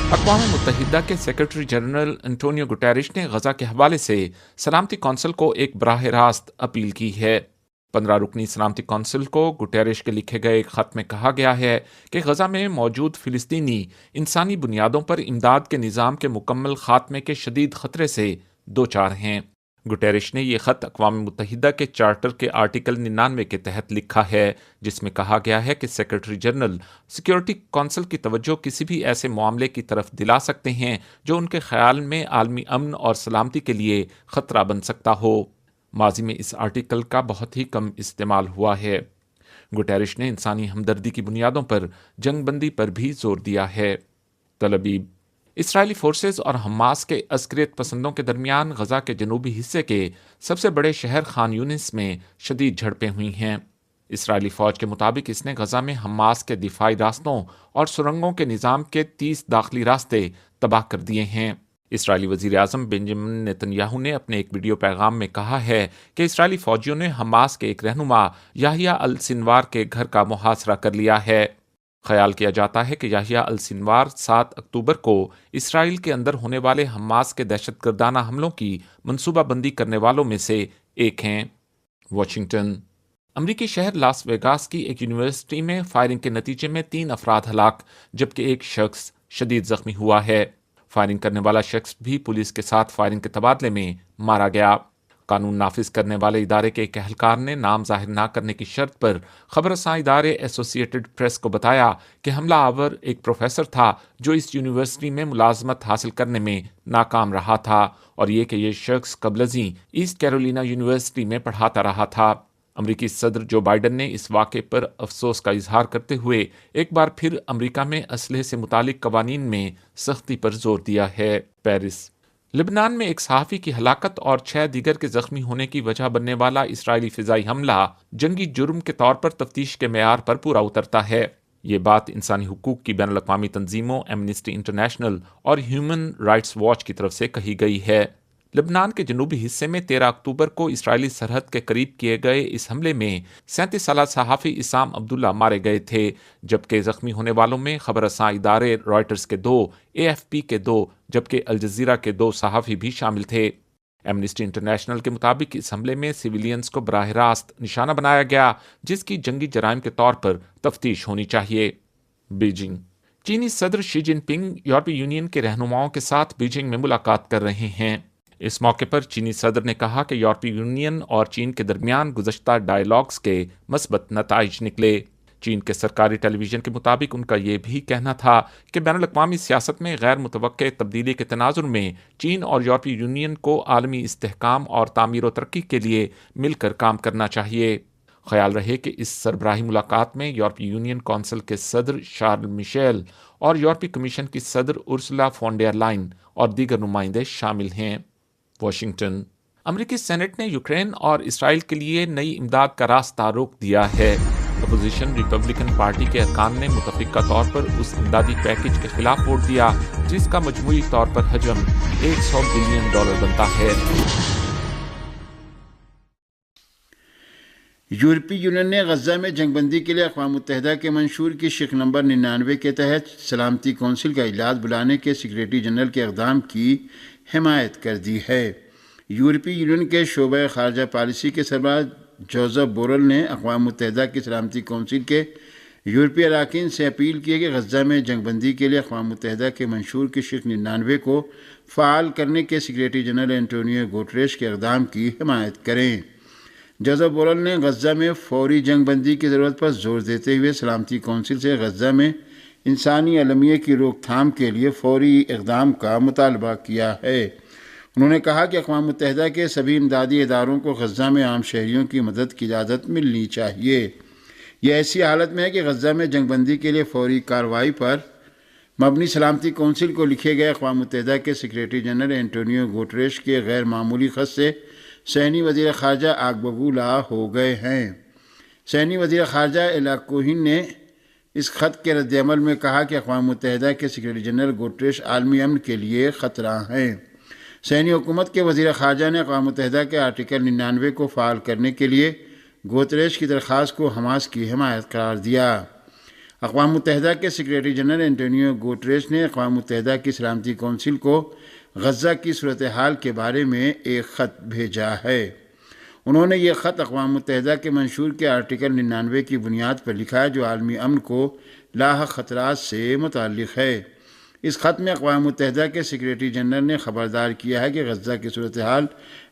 اقوام متحدہ کے سیکرٹری جنرل انٹونیو گٹیرش نے غزہ کے حوالے سے سلامتی کونسل کو ایک براہ راست اپیل کی ہے۔ 15 رکنی سلامتی کونسل کو گٹیرش کے لکھے گئے ایک خط میں کہا گیا ہے کہ غزہ میں موجود فلسطینی انسانی بنیادوں پر امداد کے نظام کے مکمل خاتمے کے شدید خطرے سے دوچار ہیں۔ گٹیرش نے یہ خط اقوام متحدہ کے چارٹر کے آرٹیکل 99 کے تحت لکھا ہے، جس میں کہا گیا ہے کہ سیکرٹری جنرل سیکیورٹی کونسل کی توجہ کسی بھی ایسے معاملے کی طرف دلا سکتے ہیں جو ان کے خیال میں عالمی امن اور سلامتی کے لیے خطرہ بن سکتا ہو۔ ماضی میں اس آرٹیکل کا بہت ہی کم استعمال ہوا ہے۔ گٹیرش نے انسانی ہمدردی کی بنیادوں پر جنگ بندی پر بھی زور دیا ہے۔ تل ابیب: اسرائیلی فورسز اور حماس کے عسکریت پسندوں کے درمیان غزہ کے جنوبی حصے کے سب سے بڑے شہر خان یونس میں شدید جھڑپیں ہوئی ہیں۔ اسرائیلی فوج کے مطابق اس نے غزہ میں حماس کے دفاعی راستوں اور سرنگوں کے نظام کے 30 داخلی راستے تباہ کر دیے ہیں۔ اسرائیلی وزیر اعظم بنجامن نیتن یاہو نے اپنے ایک ویڈیو پیغام میں کہا ہے کہ اسرائیلی فوجیوں نے حماس کے ایک رہنما یحییٰ السنوار کے گھر کا محاصرہ کر لیا ہے۔ خیال کیا جاتا ہے کہ یحییٰ السنوار 7 اکتوبر کو اسرائیل کے اندر ہونے والے حماس کے دہشت گردانہ حملوں کی منصوبہ بندی کرنے والوں میں سے ایک ہیں۔ واشنگٹن: امریکی شہر لاس ویگاس کی ایک یونیورسٹی میں فائرنگ کے نتیجے میں 3 افراد ہلاک جبکہ ایک شخص شدید زخمی ہوا ہے۔ فائرنگ کرنے والا شخص بھی پولیس کے ساتھ فائرنگ کے تبادلے میں مارا گیا۔ قانون نافذ کرنے والے ادارے کے ایک اہلکار نے نام ظاہر نہ کرنے کی شرط پر خبر رساں ادارے ایسوسی ایٹڈ پریس کو بتایا کہ حملہ آور ایک پروفیسر تھا جو اس یونیورسٹی میں ملازمت حاصل کرنے میں ناکام رہا تھا، اور یہ کہ یہ شخص قبل ازیں ایسٹ کیرولینا یونیورسٹی میں پڑھاتا رہا تھا۔ امریکی صدر جو بائیڈن نے اس واقعے پر افسوس کا اظہار کرتے ہوئے ایک بار پھر امریکہ میں اسلحے سے متعلق قوانین میں سختی پر زور دیا ہے۔ پیرس: لبنان میں ایک صحافی کی ہلاکت اور 6 دیگر کے زخمی ہونے کی وجہ بننے والا اسرائیلی فضائی حملہ جنگی جرم کے طور پر تفتیش کے معیار پر پورا اترتا ہے۔ یہ بات انسانی حقوق کی بین الاقوامی تنظیموں ایمنسٹی انٹرنیشنل اور ہیومن رائٹس واچ کی طرف سے کہی گئی ہے۔ لبنان کے جنوبی حصے میں 13 اکتوبر کو اسرائیلی سرحد کے قریب کیے گئے اس حملے میں 37 سالہ صحافی اسام عبداللہ مارے گئے تھے، جبکہ زخمی ہونے والوں میں خبر رساں ادارے رائٹرز کے 2، AFP کے 2 جبکہ الجزیرہ کے 2 صحافی بھی شامل تھے۔ ایمنسٹی انٹرنیشنل کے مطابق اس حملے میں سویلینز کو براہ راست نشانہ بنایا گیا، جس کی جنگی جرائم کے طور پر تفتیش ہونی چاہیے۔ بیجنگ: چینی صدر شی جن پنگ یورپی یونین کے رہنماؤں کے ساتھ بیجنگ میں ملاقات کر رہے ہیں۔ اس موقع پر چینی صدر نے کہا کہ یورپی یونین اور چین کے درمیان گزشتہ ڈائیلاگز کے مثبت نتائج نکلے۔ چین کے سرکاری ٹیلی ویژن کے مطابق ان کا یہ بھی کہنا تھا کہ بین الاقوامی سیاست میں غیر متوقع تبدیلی کے تناظر میں چین اور یورپی یونین کو عالمی استحکام اور تعمیر و ترقی کے لیے مل کر کام کرنا چاہیے۔ خیال رہے کہ اس سربراہی ملاقات میں یورپی یونین کونسل کے صدر شارل میشیل اور یورپی کمیشن کی صدر ارسولا فون ڈیر لائن اور دیگر نمائندے شامل ہیں۔ واشنگٹن: امریکی سینٹ نے یوکرین اور اسرائیل کے لیے نئی امداد کا راستہ روک دیا ہے۔ اپوزیشن ریپبلکن پارٹی کے ارکان نے متفقہ طور پر اس امدادی پیکج کے خلاف ووٹ دیا جس کا مجموعی طور پر حجم $100 بلین بنتا ہے۔ یورپی یونین نے غزہ میں جنگ بندی کے لیے اقوام متحدہ کے منشور کی شق نمبر 99 کے تحت سلامتی کونسل کا اجلاس بلانے کے سیکریٹری جنرل کے اقدام کی حمایت کر دی ہے۔ یورپی یونین کے شعبہ خارجہ پالیسی کے سربراہ جوزف بورل نے اقوام متحدہ کی سلامتی کونسل کے یورپی اراکین سے اپیل کی ہے کہ غزہ میں جنگ بندی کے لیے اقوام متحدہ کے منشور کی شق 99 کو فعال کرنے کے سیکریٹری جنرل انٹونیو گوٹریش کے اقدام کی حمایت کریں۔ جوزف بورل نے غزہ میں فوری جنگ بندی کی ضرورت پر زور دیتے ہوئے سلامتی کونسل سے غزہ میں انسانی المیہ کی روک تھام کے لیے فوری اقدام کا مطالبہ کیا ہے۔ انہوں نے کہا کہ اقوام متحدہ کے سبھی امدادی اداروں کو غزہ میں عام شہریوں کی مدد کی اجازت ملنی چاہیے۔ یہ ایسی حالت میں ہے کہ غزہ میں جنگ بندی کے لیے فوری کارروائی پر مبنی سلامتی کونسل کو لکھے گئے اقوام متحدہ کے سیکریٹری جنرل انٹونیو گوٹریش کے غیر معمولی خط سے صہیونی وزیر خارجہ آگ ببولا ہو گئے ہیں۔ صہیونی وزیر خارجہ ایلا کوہن نے اس خط کے رد عمل میں کہا کہ اقوام متحدہ کے سیکریٹری جنرل گوٹریش عالمی امن کے لیے خطرہ ہیں۔ صہیونی حکومت کے وزیر خارجہ نے اقوام متحدہ کے آرٹیکل 99 کو فعال کرنے کے لیے گوتریش کی درخواست کو حماس کی حمایت قرار دیا۔ اقوام متحدہ کے سیکریٹری جنرل انٹونیو گوٹریش نے اقوام متحدہ کی سلامتی کونسل کو غزہ کی صورتحال کے بارے میں ایک خط بھیجا ہے۔ انہوں نے یہ خط اقوام متحدہ کے منشور کے آرٹیکل 99 کی بنیاد پر لکھا ہے، جو عالمی امن کو لاحق خطرات سے متعلق ہے۔ اس خط میں اقوام متحدہ کے سیکریٹری جنرل نے خبردار کیا ہے کہ غزہ کی صورتحال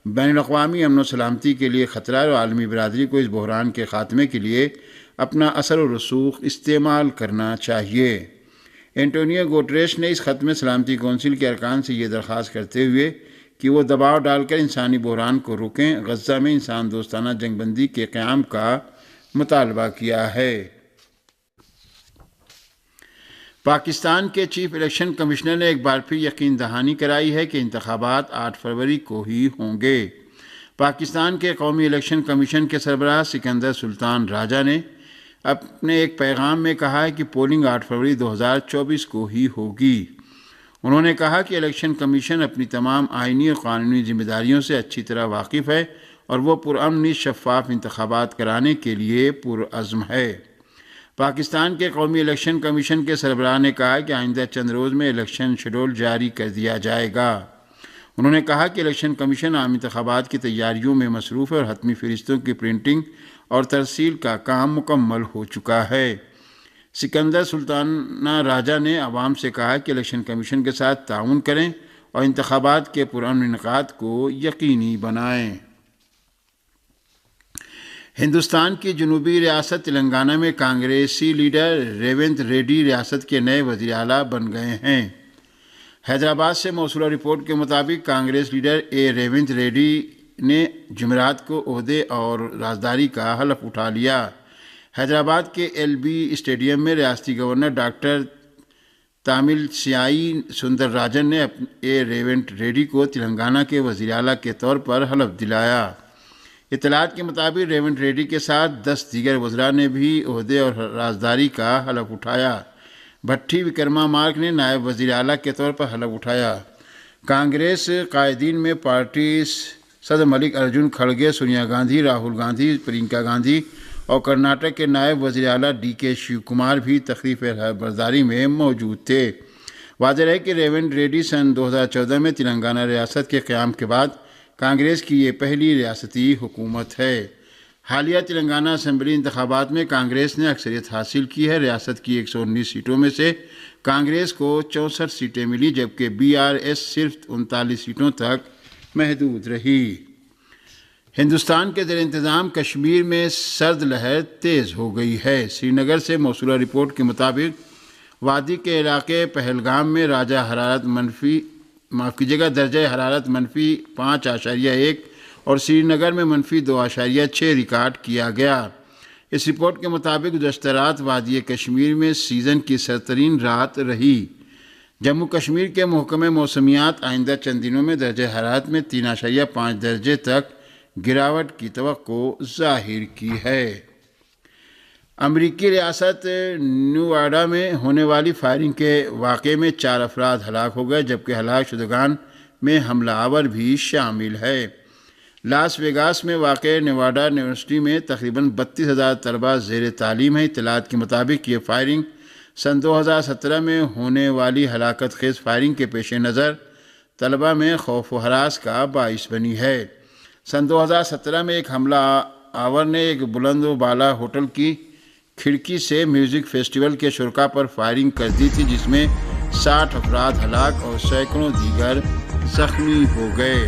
بین الاقوامی امن و سلامتی کے لیے خطرہ ہے اور عالمی برادری کو اس بحران کے خاتمے کے لیے اپنا اثر و رسوخ استعمال کرنا چاہیے۔ انٹونیو گوٹریش نے اس خط میں سلامتی کونسل کے ارکان سے یہ درخواست کرتے ہوئے کہ وہ دباؤ ڈال کر انسانی بحران کو روکیں، غزہ میں انسان دوستانہ جنگ بندی کے قیام کا مطالبہ کیا ہے۔ پاکستان کے چیف الیکشن کمشنر نے ایک بار پھر یقین دہانی کرائی ہے کہ انتخابات 8 فروری کو ہی ہوں گے۔ پاکستان کے قومی الیکشن کمیشن کے سربراہ سکندر سلطان راجہ نے اپنے ایک پیغام میں کہا ہے کہ پولنگ 8 فروری 2024 کو ہی ہوگی۔ انہوں نے کہا کہ الیکشن کمیشن اپنی تمام آئینی اور قانونی ذمہ داریوں سے اچھی طرح واقف ہے اور وہ پرامن شفاف انتخابات کرانے کے لیے پرعزم ہے۔ پاکستان کے قومی الیکشن کمیشن کے سربراہ نے کہا کہ آئندہ چند روز میں الیکشن شیڈول جاری کر دیا جائے گا۔ انہوں نے کہا کہ الیکشن کمیشن عام انتخابات کی تیاریوں میں مصروف ہے اور حتمی فہرستوں کی پرنٹنگ اور ترسیل کا کام مکمل ہو چکا ہے۔ سکندر سلطان راجہ نے عوام سے کہا کہ الیکشن کمیشن کے ساتھ تعاون کریں اور انتخابات کے پرامن انعقاد کو یقینی بنائیں۔ ہندوستان کی جنوبی ریاست تلنگانہ میں کانگریسی لیڈر ریونت ریڈی ریاست کے نئے وزیر اعلیٰ بن گئے ہیں۔ حیدرآباد سے موصولہ رپورٹ کے مطابق کانگریس لیڈر ریونت ریڈی نے جمعرات کو عہدے اور رازداری کا حلف اٹھا لیا۔ حیدرآباد کے ایل بی اسٹیڈیم میں ریاستی گورنر ڈاکٹر تامل سیائی سندر راجن نے ریونت ریڈی کو تلنگانہ کے وزیر اعلیٰ کے طور پر حلف دلایا۔ اطلاعات کے مطابق ریونت ریڈی کے ساتھ 10 دیگر وزراء نے بھی عہدے اور رازداری کا حلف اٹھایا۔ بھٹی وکرما مارک نے نائب وزیر اعلیٰ کے طور پر حلف اٹھایا۔ کانگریس قائدین میں پارٹی صدر ملک ارجن کھڑگے، سونیا گاندھی، راہل گاندھی، پرینکا گاندھی اور کرناٹک کے نائب وزیر اعلیٰ ڈی کے شیو کمار بھی تقریب برداری میں موجود تھے۔ واضح ہے کہ ریونت ریڈی سن 2014 میں تلنگانہ ریاست کے قیام کے بعد کانگریس کی یہ پہلی ریاستی حکومت ہے۔ حالیہ تلنگانہ اسمبلی انتخابات میں کانگریس نے اکثریت حاصل کی ہے۔ ریاست کی 119 سیٹوں میں سے کانگریس کو 64 سیٹیں ملی، جبکہ بی آر ایس صرف 39 سیٹوں تک محدود رہی۔ ہندوستان کے زیر انتظام کشمیر میں سرد لہر تیز ہو گئی ہے۔ سری نگر سے موصولہ رپورٹ کے مطابق وادی کے علاقے پہلگام میں درجہ حرارت -5.1 اور سری نگر میں -2.6 ریکارڈ کیا گیا۔ اس رپورٹ کے مطابق گزشتہ رات وادی کشمیر میں سیزن کی سرترین رات رہی۔ جموں کشمیر کے محکمہ موسمیات آئندہ چند دنوں میں درجہ حرارت میں 3.5 درجے تک گراوٹ کی توقع ظاہر کی ہے۔ امریکی ریاست نیواڈا میں ہونے والی فائرنگ کے واقعے میں 4 افراد ہلاک ہو گئے، جبکہ ہلاک شدگان میں حملہ آور بھی شامل ہے۔ لاس ویگاس میں واقع نیواڈا یونیورسٹی میں تقریباً 32,000 طلبہ زیر تعلیم ہیں۔ اطلاعات کے مطابق یہ فائرنگ سن 2017 میں ہونے والی ہلاکت خیز فائرنگ کے پیش نظر طلبہ میں خوف و ہراس کا باعث بنی ہے۔ سن 2017 میں ایک حملہ آور نے ایک بلند و بالا ہوٹل کی کھڑکی سے میوزک فیسٹیول کے شرکاء پر فائرنگ کر دی تھی، جس میں 60 افراد ہلاک اور سینکڑوں دیگر زخمی ہو گئے۔